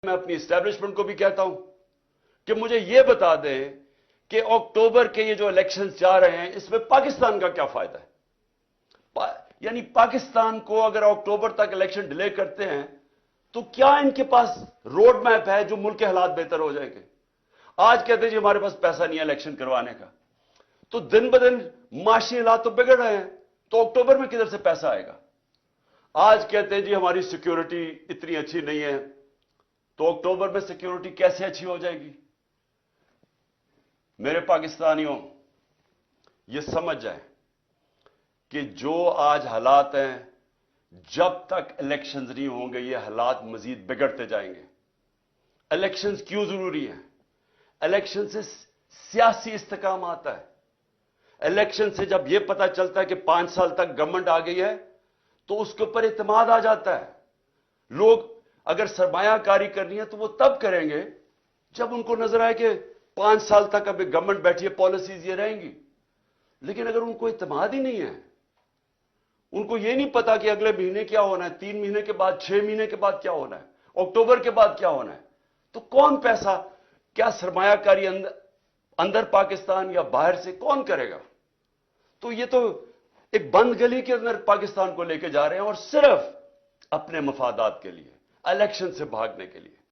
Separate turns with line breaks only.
मैं अपनी एस्टैब्लिशमेंट को भी कहता हूं कि मुझे यह बता दें कि अक्टूबर के ये जो इलेक्शंस जा रहे हैं इसमें पाकिस्तान का क्या फायदा है। यानी पाकिस्तान को अगर अक्टूबर तक इलेक्शन डिले करते हैं तो क्या इनके पास रोड मैप है जो मुल्क के हालात बेहतर हो जाएंगे। आज कहते हैं जी हमारे पास पैसा नहीं है इलेक्शन करवाने का, तो दिन ब दिन माशी हालात तो बिगड़ रहे हैं, तो अक्टूबर में किधर से पैसा आएगा। आज कहते हैं जी हमारी सिक्योरिटी इतनी अच्छी नहीं है, तो अक्टूबर में सिक्योरिटी कैसे अच्छी हो जाएगी। मेरे पाकिस्तानियों, यह समझ जाएं कि जो आज हालात हैं, जब तक इलेक्शंस नहीं होंगे ये हालात मजीद बिगड़ते जाएंगे। इलेक्शंस क्यों जरूरी हैं? इलेक्शन से सियासी इस्तेकाम आता है। इलेक्शन से जब यह पता चलता है कि 5 साल तक गवर्नमेंट आ गई है तो उसके ऊपर इत्मीनान आ जाता है। लोग अगर सरमायाकारी करनी है तो वो तब करेंगे जब उनको नजर आए कि 5 साल तक अभी गवर्नमेंट बैठी है, पॉलिसीज ये रहेंगी। लेकिन अगर उनको इत्मीनान ही नहीं है, उनको यह नहीं पता कि अगले महीने क्या होना है, 3 महीने के बाद, 6 महीने के बाद क्या होना है, अक्टूबर के बाद क्या होना है, तो कौन पैसा, क्या सरमायाकारी अंदर पाकिस्तान या बाहर से कौन करेगा। तो ये तो एक बंद गली के अंदर पाकिस्तान को लेकर जा रहे हैं और सिर्फ अपने मफादात के लिए, इलेक्शन से भागने के लिए।